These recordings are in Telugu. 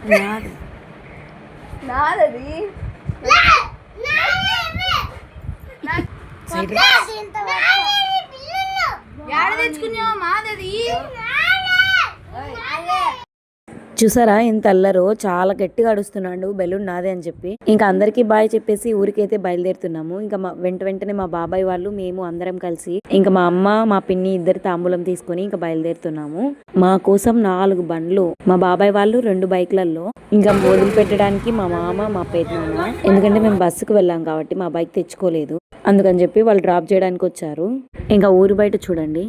నాది నాదది యాడ తెచ్చుకున్నావు మాదది చూసారా ఎంత అల్లరో, చాలా గట్టిగా అడుస్తున్నాడు బెలూన్ నాదే అని చెప్పి. ఇంకా అందరికీ బాయ్ చెప్పేసి ఊరికైతే బయలుదేరుతున్నాము. ఇంకా వెంటనే మా బాబాయ్ వాళ్ళు మేము అందరం కలిసి ఇంకా మా అమ్మ మా పిన్ని ఇద్దరు తాంబూలం తీసుకొని ఇంకా బయలుదేరుతున్నాము. మా కోసం 4 బండ్లు, మా బాబాయ్ వాళ్ళు 2 బైక్లలో ఇంకా వదిలి పెట్టడానికి మా మామ మా పెద్దనాన్న, ఎందుకంటే మేము బస్సుకు వెళ్ళాం కాబట్టి మా బైక్ తెచ్చుకోలేదు, అందుకని చెప్పి వాళ్ళు డ్రాప్ చేయడానికి వచ్చారు. ఇంకా ఊరు బయట చూడండి,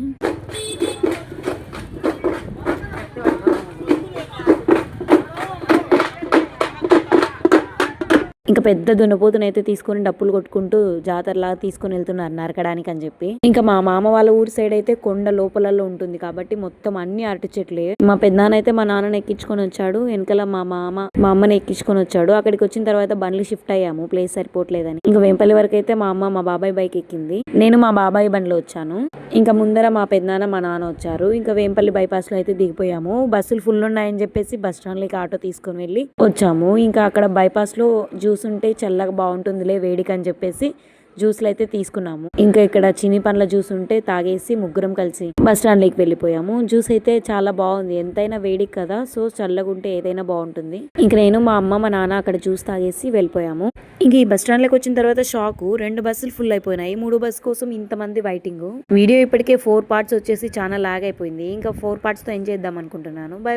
ఇంకా పెద్ద దున్నపోతునైతే తీసుకొని డప్పులు కొట్టుకుంటూ జాతరలాగా తీసుకొని వెళ్తున్నారు నరకడానికి అని చెప్పి. ఇంకా మా మామ వాళ్ళ ఊరి సైడ్ అయితే కొండ లోపలలో ఉంటుంది కాబట్టి మొత్తం అన్ని అరటి చెట్లే. మా పెద్దనాన్నైతే మా నాన్నని ఎక్కించుకొని వచ్చాడు, వెనకాల మా అమ్మని ఎక్కించుకొని వచ్చాడు. అక్కడికి వచ్చిన తర్వాత బండ్లు షిఫ్ట్ అయ్యాము, ప్లేస్ సరిపోవట్లేదని. ఇంకా వేంపల్లి వరకు అయితే మా అమ్మ మా బాబాయ్ బైక్ ఎక్కింది, నేను మా బాబాయ్ బండ్లో వచ్చాను. ఇంకా ముందర మా పెద్దనాన్న మా నాన్న వచ్చారు. ఇంకా వేంపల్లి బైపాస్ లో అయితే దిగిపోయాము. బస్సులు ఫుల్ ఉన్నాయని చెప్పేసి బస్ స్టాండ్ లోకి ఆటో తీసుకొని వెళ్ళి వచ్చాము. ఇంకా అక్కడ బైపాస్ లో జ్యూస్ ఉంటే చల్లగా బాగుంటుందిలే వేడికి అని చెప్పేసి జ్యూస్లు అయితే తీసుకున్నాము. ఇంకా ఇక్కడ చిని పండ్ల జ్యూస్ ఉంటే తాగేసి ముగ్గురం కలిసి బస్ స్టాండ్ లోకి వెళ్ళిపోయాము. జ్యూస్ అయితే చాలా బాగుంది, ఎంతైనా వేడికి కదా, సో చల్లగా ఉంటే ఏదైనా బాగుంటుంది. ఇంక నేను మా అమ్మ మా నాన్న అక్కడ జ్యూస్ తాగేసి వెళ్ళిపోయాము. ఇంక ఈ బస్ స్టాండ్ లోకి వచ్చిన తర్వాత షాక్, 2 బస్సులు ఫుల్ అయిపోయినాయి. 3 బస్సు కోసం ఇంతమంది వైటింగ్. వీడియో ఇప్పటికే 4 పార్ట్స్ వచ్చేసి చాలా లాగ్ అయిపోయింది. ఇంకా 4 పార్ట్స్ తో ఎంజాయ్ చేద్దాం అనుకుంటున్నాను. By by.